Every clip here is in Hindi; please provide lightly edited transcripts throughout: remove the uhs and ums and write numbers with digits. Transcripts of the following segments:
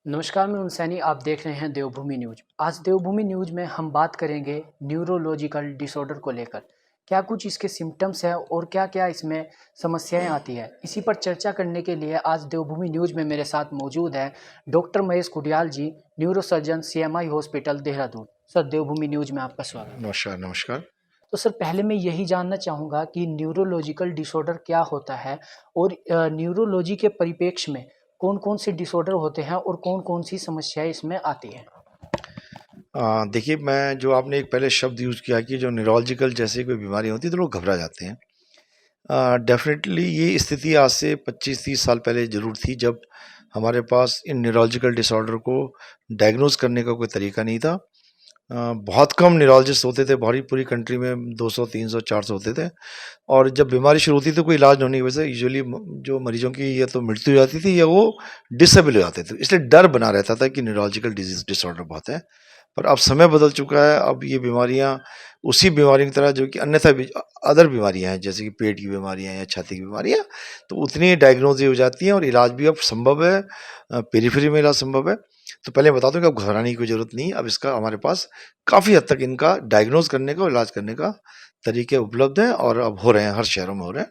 नमस्कार, मैं उनसैनी, आप देख रहे हैं देवभूमि न्यूज़। आज देवभूमि न्यूज़ में हम बात करेंगे न्यूरोलॉजिकल डिसऑर्डर को लेकर। क्या कुछ इसके सिम्पटम्स हैं और क्या-क्या इसमें समस्याएँ आती हैं? इसी पर चर्चा करने के लिए आज देवभूमि न्यूज़ में मेरे साथ मौजूद हैं doctor Mahesh Kudiyal ji, neurosurgeon CMI hospital Dehradun. Sir, Devbhoomi news में आपका स्वागत है। नमस्कार, नमस्कार। तो सर, पहले मैं यही जानना चाहूँगा कि न्यूरोलॉजिकल डिसऑर्डर क्या होता है और न्यूरोलॉजी के परिप्रेक्ष्य में कौन-कौन से डिसऑर्डर होते हैं और कौन-कौन सी समस्याएँ इसमें आती हैं? देखिए मैं जो आपने एक पहले शब्द यूज़ किया कि जो न्यूरोलॉजिकल जैसी कोई बीमारी होती है तो लोग घबरा जाते हैं। डेफ़िनेटली ये स्थिति आज से 25-30 साल पहले ज़रूर थी जब हमारे पास इन न्यूरोलॉजिकल डिसऑर्डर को डायग्नोज़ करने का कोई तरीका नहीं था। बहुत कम न्यूरोलॉजिस्ट होते थे, पूरी पूरी कंट्री में 200, 300, 400 होते थे और जब बीमारी शुरू होती थी कोई इलाज होने की वजह से यूजुअली जो मरीज़ों की या तो मृत्यु हो जाती थी या वो डिसेबल हो जाते थे। इसलिए डर बना रहता था कि न्यूरोलॉजिकल डिसऑर्डर बहुत है। पर अब समय बदल चुका है, अब ये बीमारियाँ उसी बीमारियों की तरह जो कि अन्यथा भी अदर बीमारियाँ हैं, जैसे कि पेट की बीमारियाँ या छाती की बीमारियाँ, तो उतनी डायग्नोज़ हो जाती हैं और इलाज भी अब संभव है। पेरिफेरी में इलाज संभव है। तो पहले बता दूँ कि अब घबराने की कोई ज़रूरत नहीं है, अब इसका हमारे पास काफ़ी हद तक इनका डायग्नोज़ करने का और इलाज करने का तरीके उपलब्ध हैं और अब हो रहे हैं, हर शहरों में हो रहे हैं।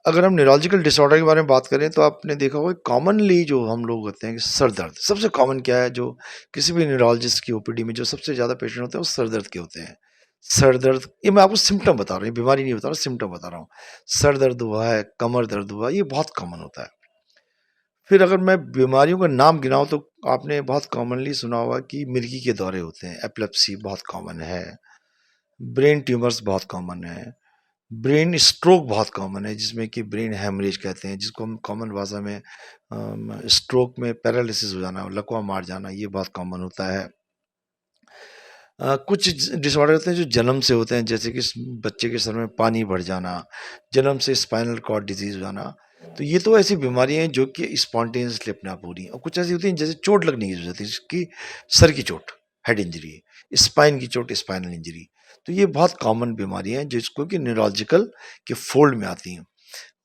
अगर हम न्यूरोलॉजिकल डिसऑर्डर के बारे में बात करें तो आपने देखा होगा कॉमनली जो हम लोग होते हैं कि सर दर्द सबसे कॉमन क्या है जो किसी भी न्यूरोलॉजिस्ट की ओपीडी में जो सबसे ज़्यादा पेशेंट होते हैं वो सर दर्द के होते हैं। सर दर्द ये मैं आपको सिम्टम बता रहा हूँ, बीमारी नहीं बता रहा, सिम्टम बता रहा हूँ। सर दर्द हुआ है, कमर दर्द हुआ, ये बहुत कॉमन होता है। फिर अगर मैं बीमारियों का नाम गिनाऊँ तो आपने बहुत कॉमनली सुना होगा कि मिर्गी के दौरे होते हैं, एपिलेप्सी बहुत कॉमन है, ब्रेन ट्यूमर्स बहुत कॉमन है, ब्रेन स्ट्रोक बहुत कॉमन है जिसमें कि ब्रेन हैमरेज कहते हैं, जिसको हम कॉमन भाषा में स्ट्रोक में पैरालिसिस हो जाना, लकवा मार जाना, ये बहुत कॉमन होता है। कुछ डिसऑर्डर होते हैं जो जन्म से होते हैं, जैसे कि बच्चे के सर में पानी भर जाना, जन्म से स्पाइनल कॉर्ड डिजीज हो जाना। तो ये तो ऐसी बीमारियां हैं जो कि स्पॉन्टेनियसली अपने आप हो रही हैं और कुछ ऐसी होती हैं जैसे चोट लगने की वजह होती है, जिसकी सर की चोट हेड इंजरी, स्पाइन की चोट स्पाइनल इंजरी। तो ये बहुत कॉमन बीमारियां हैं जिसको कि न्यूरोलॉजिकल के फोल्ड में आती हैं।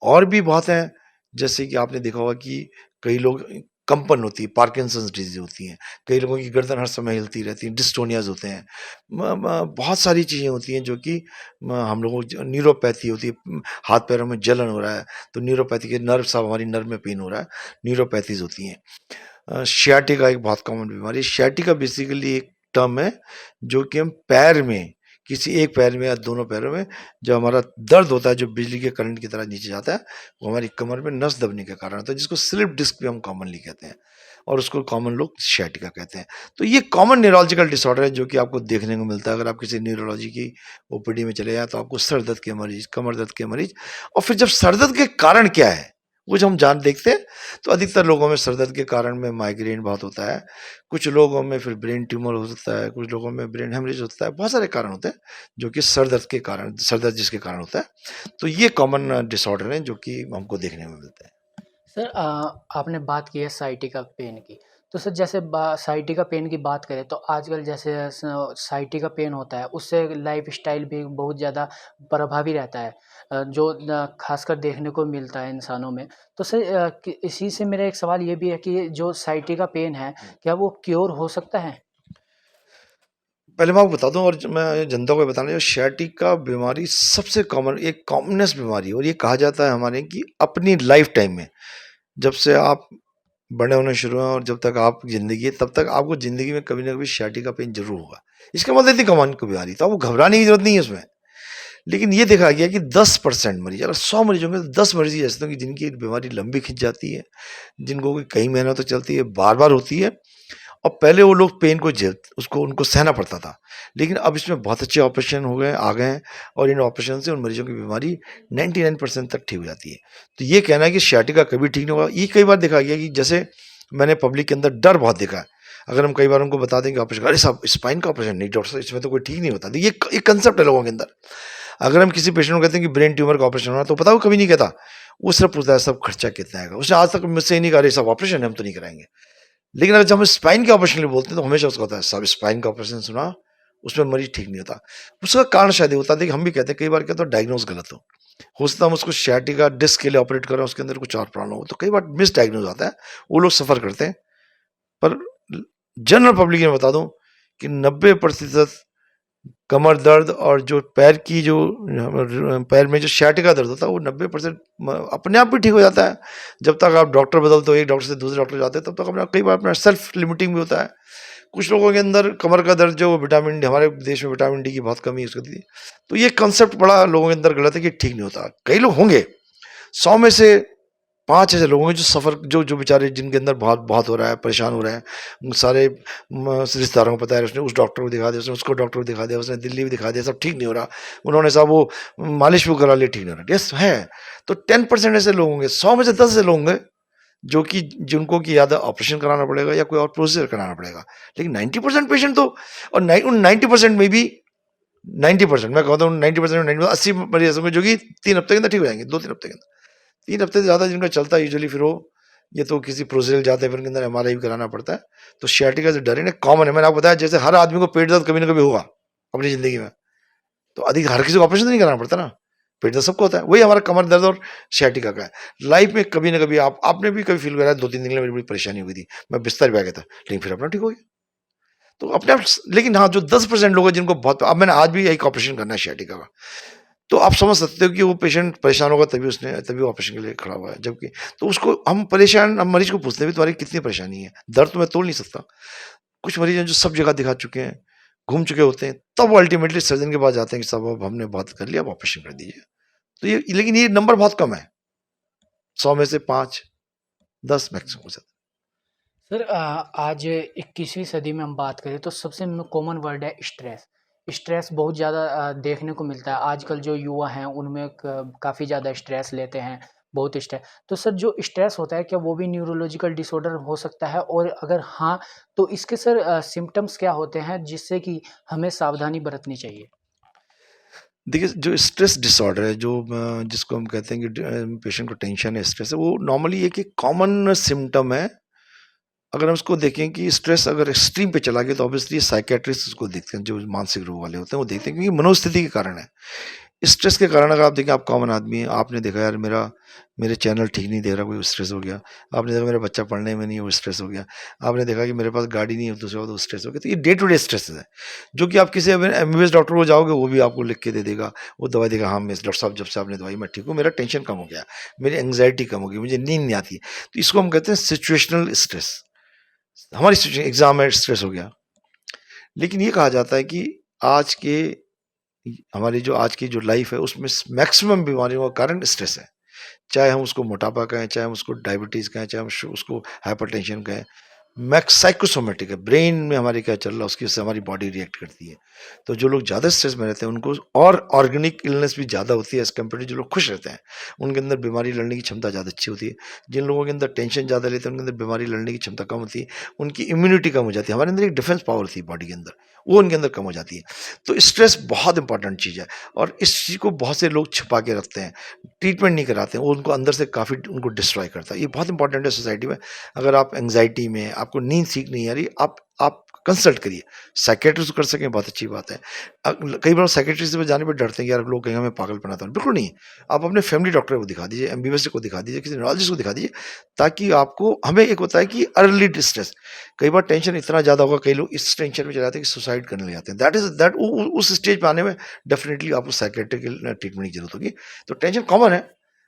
और भी बहुत हैं, जैसे कि आपने देखा होगा कि कई लोग कंपन होती है, पार्किंसंस डिजीज़ होती हैं, कई लोगों की गर्दन हर समय हिलती रहती है, डिस्टोनियाज़ होते हैं। बहुत सारी चीज़ें होती हैं जो कि हम लोगों को न्यूरोपैथी होती है, हाथ-पैरों में जलन हो रहा है, तो न्यूरोपैथी के नर्व साहब हमारी नर्व में पेन हो रहा है, न्यूरोपैथीज़ होती हैं। सियाटिका एक बहुत कॉमन बीमारी है। सियाटिका बेसिकली एक टर्म है जो कि हम पैर में, किसी एक पैर में या दोनों पैरों में जो हमारा दर्द होता है, जो बिजली के करंट की तरह नीचे जाता है, वो हमारी कमर में नस दबने के कारण होता है, जिसको स्लिप डिस्क भी हम कॉमनली कहते हैं और उसको कॉमन लोग सियाटिका कहते हैं। तो ये कॉमन न्यूरोलॉजिकल डिसऑर्डर है जो कि आपको देखने को मिलता है। अगर आप किसी न्यूरोलॉजी की ओपीडी में चले जाएँ तो आपको सर दर्द के मरीज, कमर दर्द के मरीज, और फिर जब सर दर्द के कारण क्या है, वो जब हम जान देखते हैं तो अधिकतर लोगों में सर दर्द के कारण में माइग्रेन बहुत होता है, कुछ लोगों में फिर ब्रेन ट्यूमर हो सकता है, कुछ लोगों में ब्रेन हेमरेज होता है, बहुत सारे कारण होते हैं जो कि सर दर्द के कारण, सर दर्द जिसके कारण होता है। तो ये कॉमन डिसऑर्डर हैं जो कि हमको देखने में मिलते हैं। सर, आपने बात की है साइटिका पेन की। तो सर, जैसे साइटिका पेन की बात करें तो आजकल जैसे साइटिका पेन होता है उससे लाइफ़स्टाइल भी बहुत ज़्यादा प्रभावी रहता है, जो ख़ासकर देखने को मिलता है इंसानों में। तो सर, इसी से मेरा एक सवाल ये भी है कि जो साइटिका पेन है, क्या वो क्योर हो सकता है? पहले मैं आपको बता दूं और मैं जनता को बताना, जो sciatica बीमारी सबसे कॉमन, एक कॉमनेस्ट बीमारी है और ये कहा जाता है हमारे कि अपनी लाइफ टाइम में, जब से आप बड़े होने शुरू हैं और जब तक आप ज़िंदगी है, तब तक आपको ज़िंदगी में कभी ना कभी sciatica पेन जरूर होगा। इसका मतलब इतनी कॉमन की बीमारी, तो आपको घबराने की जरूरत नहीं है उसमें। लेकिन ये देखा गया कि 10% मरीज, अगर 100 मरीज होंगे तो 10 मरीज ऐसे होंगे जिनकी बीमारी लंबी खिंच जाती है, जिनको कि कई महीनों तक चलती है, बार बार होती है। और पहले वो लोग पेन को झेल उसको उनको सहना पड़ता था, लेकिन अब इसमें बहुत अच्छे ऑपरेशन हो गए, आ गए हैं और इन ऑपरेशन से उन मरीजों की बीमारी 99% तक ठीक हो जाती है। तो ये कहना है कि sciatica कभी ठीक नहीं होगा, ये कई बार देखा गया कि जैसे मैंने पब्लिक के अंदर डर बहुत देखा है। अगर हम कई बार उनको बता दें कि ऑपरेशन, अरे साहब स्पाइन का ऑपरेशन नहीं डॉक्टर साहब, इसमें तो कोई ठीक नहीं होता। तो ये एक कंसेप्ट है लोगों के अंदर। अगर हम किसी पेशेंट को कहते हैं कि ब्रेन ट्यूमर का ऑपरेशन होना, तो पता, वो कभी नहीं कहता, वो सिर्फ पूछता है सब खर्चा कितना आएगा। उसने आज तक मुझसे ये नहीं कहा, अरे साहब ऑपरेशन है हम तो नहीं कराएंगे। लेकिन अगर जब हम स्पाइन के ऑपरेशन के लिए बोलते हैं तो हमेशा उसका होता है, साहब स्पाइन का ऑपरेशन सुना, उसमें मरीज ठीक नहीं होता। उसका कारण शायद ये होता है कि हम भी कहते हैं कई बार, कहते हैं डायग्नोज गलत हो सकता है हम उसको sciatica डिस्क के लिए ऑपरेट कर रहे हैं, उसके अंदर कुछ और प्रॉब्लम हो, तो कई बार मिस डायग्नोज आता है, वो लोग सफर करते हैं। पर जनरल पब्लिक में बता दूं कि 90% कमर दर्द और जो पैर की जो पैर में जो sciatica दर्द होता है वो 90% अपने आप भी ठीक हो जाता है। जब तक आप डॉक्टर बदलते हो, एक डॉक्टर से दूसरे डॉक्टर जाते हैं, तब तक अपना कई बार अपना सेल्फ लिमिटिंग भी होता है। कुछ लोगों के अंदर कमर का दर्द जो विटामिन डी, हमारे देश में विटामिन डी की बहुत कमी है उसकी, तो ये कंसेप्ट बड़ा लोगों के अंदर गलत है कि ठीक नहीं होता। कई लोग होंगे, 100 में से 5 ऐसे लोग हैं जो सफ़र जो जो बेचारे जिनके अंदर बहुत बहुत हो रहा है, परेशान हो रहे हैं। सारे रिश्तेदारों को पता है, उसने उस डॉक्टर को दिखा दिया, उसने उसको डॉक्टर को दिखा दिया, उसने दिल्ली भी दिखा दिया, सब ठीक नहीं हो रहा। उन्होंने साहब वो मालिश भी करा ली, ठीक नहीं हो रहा। यस है, तो 10% ऐसे लोग होंगे, 100 में से 10 ऐसे लोग होंगे जो कि जिनको कि या तो ऑपरेशन कराना पड़ेगा या कोई और प्रोसीजर कराना पड़ेगा। लेकिन 90% पेशेंट तो, और उन 90% में भी 90%, मैं कहता हूँ 90% में 80 मरीज ऐसे होंगे जो कि 3 हफ्ते के अंदर ठीक हो जाएंगे, 2-3 हफ्ते के अंदर। 3 हफ्ते से ज़्यादा जिनका चलता है यूजुअली, फिर वो ये तो किसी प्रोसीजर जाते हैं, फिर उनके अंदर एमआरआई भी कराना पड़ता है। तो sciatica से डरे ना, कॉमन है। मैंने आपको बताया जैसे हर आदमी को पेट दर्द कभी ना कभी होगा अपनी ज़िंदगी में, तो अधिक हर किसी को ऑपरेशन तो नहीं कराना पड़ता ना, पेट दर्द सबको होता है। वही हमारा कमर दर्द और sciatica का है। लाइफ में कभी ना कभी आपने भी कभी फील करा है, 2-3 दिन के लिए मेरी बड़ी परेशानी हुई थी, मैं बिस्तर पे आ गया था, लेकिन फिर अपना ठीक हो गया। तो अपने आप लेकिन हाँ, जो 10% लोग हैं जिनको बहुत, अब मैंने आज भी एक ऑपरेशन करना है sciatica का, तो आप समझ सकते हो कि वो पेशेंट परेशान होगा, तभी वो ऑपरेशन के लिए खड़ा हुआ है। जबकि तो उसको हम मरीज को पूछते हैं, तुम्हारी कितनी परेशानी है? दर्द तो मैं तोल नहीं सकता। कुछ मरीज हैं जो सब जगह दिखा चुके हैं, घूम चुके होते हैं, तब वो अल्टीमेटली सर्जन के पास जाते हैं कि साहब अब हमने बात कर लिया, अब ऑपरेशन कर दीजिए। तो ये, लेकिन ये नंबर बहुत कम है, 100 में से 5, 10 मैक्सिमम हो जाता सर आज 21वीं सदी में हम बात करें तो सबसे कॉमन वर्ड है स्ट्रेस। स्ट्रेस बहुत ज़्यादा देखने को मिलता है आजकल। जो युवा हैं उनमें काफ़ी ज़्यादा स्ट्रेस लेते हैं, बहुत स्ट्रेस। तो सर जो स्ट्रेस होता है क्या वो भी न्यूरोलॉजिकल डिसऑर्डर हो सकता है, और अगर हाँ तो इसके सर सिम्टम्स क्या होते हैं जिससे कि हमें सावधानी बरतनी चाहिए? है। देखिए, जो स्ट्रेस डिसऑर्डर है, जो जिसको हम कहते हैं कि पेशेंट को टेंशन है, स्ट्रेस है, वो नॉर्मली एक कॉमन सिम्टम है। अगर हम उसको देखें कि स्ट्रेस अगर एक्सट्रीम पे चला गया, तो ऑब्वियसली साइकियाट्रिस्ट उसको देखते हैं, जो मानसिक रोग वाले होते हैं वो देखते हैं, क्योंकि मनोस्थिति के कारण है। स्ट्रेस के कारण अगर आप देखें, आप कॉमन आदमी हैं, आपने देखा यार मेरे चैनल ठीक नहीं दे रहा, कोई स्ट्रेस हो गया। आपने देखा मेरा बच्चा पढ़ने में नहीं है, वो स्ट्रेस हो गया। आपने देखा कि मेरे पास गाड़ी नहीं है, दूसरे तो स्ट्रेस हो गया। तो ये डे टू डे स्ट्रेस है, जो कि आप किसी एमबीबीएस डॉक्टर को जाओगे, वो भी आपको लिख के दे देगा, वो दवाई देगा, हाँ मैं डॉक्टर साहब जब से आपने दवाई, मैं ठीक हूँ, मेरा टेंशन कम हो गया, मेरी एंग्जाइटी कम हो गई, मुझे नींद नहीं आती। तो इसको हम कहते हैं सिचुएशनल स्ट्रेस। हमारी सिचुएशन एग्जाम में स्ट्रेस हो गया। लेकिन ये कहा जाता है कि आज के हमारी जो आज की जो लाइफ है, उसमें मैक्सिमम बीमारियों का कारण स्ट्रेस है। चाहे हम उसको मोटापा कहें, चाहे हम उसको डायबिटीज कहें, चाहे हम उसको हाइपरटेंशन कहें, मैक्स साइकोसोमेटिक है, ब्रेन में हमारे क्या चल रहा है उसकी वजह से हमारी बॉडी रिएक्ट करती है। तो जो लोग ज़्यादा स्ट्रेस में रहते हैं उनको और ऑर्गेनिक इलनेस भी ज़्यादा होती है एज कम्पेयर टू जो लोग खुश रहते हैं, उनके अंदर बीमारी लड़ने की क्षमता ज़्यादा अच्छी होती है। जिन लोगों के अंदर टेंशन ज़्यादा लेते हैं उनके अंदर बीमारी लड़ने की क्षमता कम होती है, उनकी इम्यूनिटी कम हो जाती है। हमारे अंदर एक डिफेंस पावर थी बॉडी के अंदर, वो उनके अंदर कम हो जाती है। तो स्ट्रेस बहुत इंपॉर्टेंट चीज़ है, और इस चीज़ को बहुत से लोग छिपा के रखते हैं, ट्रीटमेंट नहीं कराते हैं, वो उनको अंदर से काफ़ी उनको डिस्ट्रॉय करता है। ये बहुत इंपॉर्टेंट है सोसाइटी में। अगर आप एंग्जाइटी में, आपको नींद ठीक नहीं आ रही, आप कंसल्ट करिए। साइकियाट्रिस्ट कर सकें, बहुत अच्छी बात है। कई बार साइकियाट्रिस्ट पे जाने पे डरते हैं कि यार लोग कहेंगे मैं पागलपन आता हूँ। बिल्कुल नहीं, आप अपने फैमिली डॉक्टर को दिखा दीजिए, एमबीबीएस को दिखा दीजिए, किसी न्यूरोलॉजिस्ट को दिखा दीजिए, ताकि आपको, हमें एक होता है कि अर्ली डिस्ट्रेस, कई बार टेंशन इतना ज़्यादा होगा, कई लोग इस टेंशन में चले जाते हैं कि सुसाइड करने लग जाते हैं। दैट उस स्टेज पे आने में डेफिनेटली आपको साइकियाट्रिक ट्रीटमेंट की जरूरत होगी। तो टेंशन कॉमन है,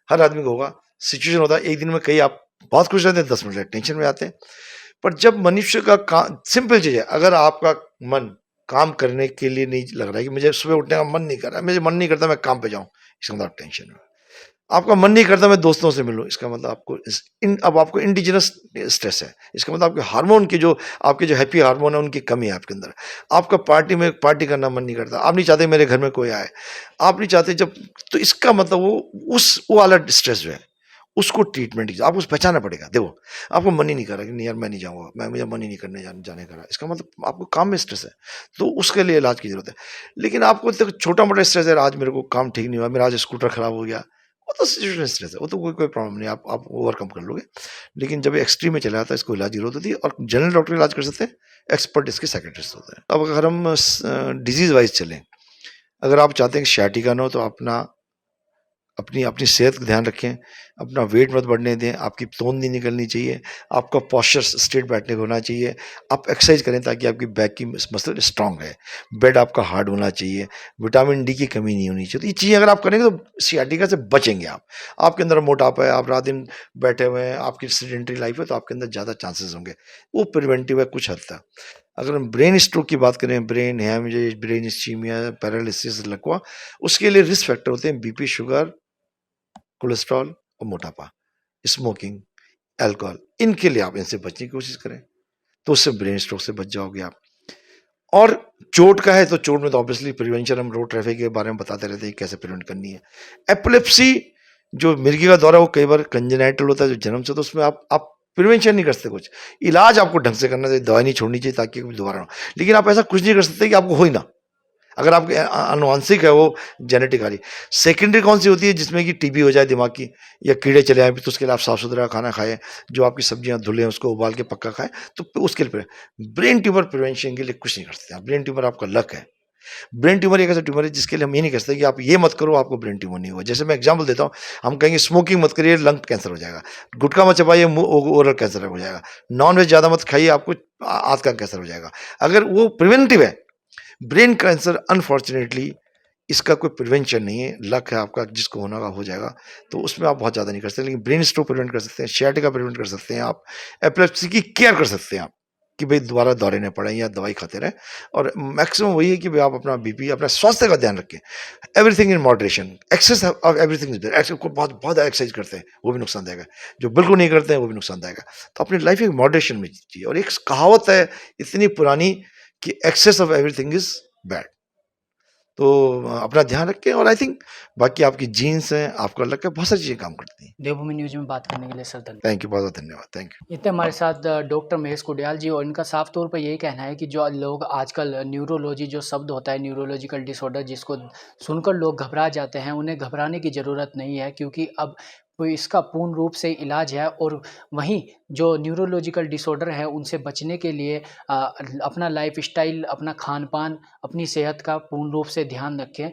हर आदमी को होगा। सिचुएशन होता है, एक दिन में कई आप बहुत खुश रहते हैं, 10 मिनट टेंशन में आते हैं। पर जब मनुष्य का सिंपल चीज है, अगर आपका मन काम करने के लिए नहीं लग रहा है, कि मुझे सुबह उठने का मन नहीं कर रहा है, मुझे मन नहीं करता मैं काम पे जाऊं, इसका मतलब आप टेंशन में हो। आपका मन नहीं करता मैं दोस्तों से मिलूं, इसका मतलब अब आपको इंडिजिनस स्ट्रेस है। इसका मतलब आपके हार्मोन के जो, आपके जो हैप्पी हार्मोन है उनकी कमी है आपके अंदर। आपका पार्टी करना मन नहीं करता, आप नहीं चाहते मेरे घर में कोई आए, आप नहीं चाहते जब, तो इसका मतलब वो वाला स्ट्रेस जो है, उसको ट्रीटमेंट आपको पहचानना पड़ेगा। देखो, आपको मन ही नहीं कर रहा कि नहीं यार मैं नहीं जाऊंगा, मुझे मन ही नहीं करने जाने का रहा, इसका मतलब आपको काम में स्ट्रेस है, तो उसके लिए इलाज की जरूरत है। लेकिन आपको देखो छोटा मोटा स्ट्रेस है, आज मेरे को काम ठीक नहीं हुआ, मेरा आज स्कूटर खराब हो गया, वो तो सिचुएशन स्ट्रेस है, वो तो कोई प्रॉब्लम नहीं, आप ओवरकम कर लोगे। लेकिन जब एक्सट्रीम में चला जाता है, इसको इलाज की जरूरत होती है, और जनरल डॉक्टर इलाज कर सकते हैं, एक्सपर्ट इसके साइकियाट्रिस्ट होते हैं। अब अगर हम डिजीज वाइज चलें, अगर आप चाहते हैं कि sciatica ना हो, तो अपना अपनी अपनी सेहत का ध्यान रखें, अपना वेट मत बढ़ने दें, आपकी तोंद नहीं निकलनी चाहिए, आपका पोस्चर स्ट्रेट बैठने का होना चाहिए, आप एक्सरसाइज करें ताकि आपकी बैक की मसल स्ट्रांग रहे, बेड आपका हार्ड होना चाहिए, विटामिन डी की कमी नहीं होनी चाहिए। तो ये चीज़ें अगर आप करेंगे तो सियाटिका से बचेंगे आप। आपके अंदर मोटापा है, आप रात दिन बैठे हुए हैं, आपकी सेडेंटरी लाइफ है, तो आपके अंदर ज़्यादा चांसेस होंगे। वो प्रिवेंटिव है कुछ हद तक। अगर हम ब्रेन स्ट्रोक की बात करें, brain haemorrhage, brain ischaemia, paralysis, लकवा, उसके लिए रिस्क फैक्टर होते हैं बीपी, शुगर, कोलेस्ट्रॉल और मोटापा, स्मोकिंग, अल्कोहल। इनके लिए आप इनसे बचने की कोशिश करें, तो उससे ब्रेन स्ट्रोक से बच जाओगे आप। और चोट का है तो चोट में तो ऑब्वियसली प्रिवेंशन, हम रोड ट्रैफिक के बारे में बताते रहते हैं कैसे प्रिवेंट करनी है। एपिलेप्सी जो मिर्गी का दौरा, वो कई बार कंजेनाइटल होता है जो जन्म से, तो उसमें आप प्रिवेंशन नहीं कर सकते, कुछ इलाज आपको ढंग से करना चाहिए, दवाई नहीं छोड़नी चाहिए ताकि कभी दोबारा ना हो। लेकिन आप ऐसा कुछ नहीं कर सकते कि आपको हो ही ना, अगर आपके आनुवांशिक है वो जेनेटिक आ रही। सेकेंडरी कौन सी होती है, जिसमें कि टीबी हो जाए दिमाग की, या कीड़े चले आए, तो उसके लिए आप साफ सुथरा खाना खाएं, जो आपकी सब्जियां धुलें उसको उबाल के पक्का खाएं, तो उसके लिए ब्रेन ट्यूमर प्रिवेंशन के लिए कुछ नहीं कर सकते आप। ब्रेन ट्यूमर आपका लक है। ब्रेन ट्यूमर एक ऐसा ट्यूमर है जिसके लिए हम ये नहीं कह सकते कि आप ये मत करो आपको ब्रेन ट्यूमर नहीं होगा। जैसे मैं एग्जांपल देता हूँ, हम कहेंगे स्मोकिंग मत करिए लंग कैंसर हो जाएगा, गुटखा मत चबाइए ओरल कैंसर हो जाएगा, नॉन वेज ज़्यादा मत खाइए आपको आंत का कैंसर हो जाएगा। अगर वो प्रिवेंटिव है, ब्रेन कैंसर अनफॉर्चुनेटली इसका कोई प्रिवेंशन नहीं है, लक है आपका, जिसको होना का हो जाएगा, तो उसमें आप बहुत ज़्यादा नहीं कर सकते। लेकिन ब्रेन स्ट्रोक प्रिवेंट कर सकते हैं, सियाटिका प्रिवेंट कर सकते हैं आप, एपिलेप्सी की केयर कर सकते हैं आप कि भाई दोबारा दौरे न पड़े या दवाई खाते रहें। और मैक्सिमम वही है कि भाई आप अपना बीपी, अपना स्वास्थ्य का ध्यान रखें, everything in moderation, excess of everything is there. को बहुत बहुत एक्सरसाइज करते हैं वो भी नुकसानदायक है, जो बिल्कुल नहीं करते हैं वो भी नुकसानदायक है। तो अपनी लाइफ एक मॉडरेशन में जीजिए। और एक कहावत है इतनी पुरानी कि excess of everything is bad. तो अपना ध्यान रखें, और आई थिंक बाकी आपकी जीन्स हैं, आपका लक है, बहुत सारी चीज़ें काम करती हैं। देवभूमि न्यूज़ में बात करने के लिए सर धन्यवाद। थैंक यू, बहुत बहुत धन्यवाद। Thank you. इतने हमारे साथ डॉक्टर महेश कुडियाल जी, और इनका साफ तौर पर यही कहना है कि जो लोग आजकल न्यूरोलॉजी जो शब्द होता है, न्यूरोलॉजिकल डिसऑर्डर, जिसको सुनकर लोग घबरा जाते हैं, उन्हें घबराने की ज़रूरत नहीं है, क्योंकि अब कोई इसका पूर्ण रूप से इलाज है। और वहीं जो न्यूरोलॉजिकल डिसऑर्डर है उनसे बचने के लिए अपना लाइफस्टाइल, अपना खान पान, अपनी सेहत का पूर्ण रूप से ध्यान रखें।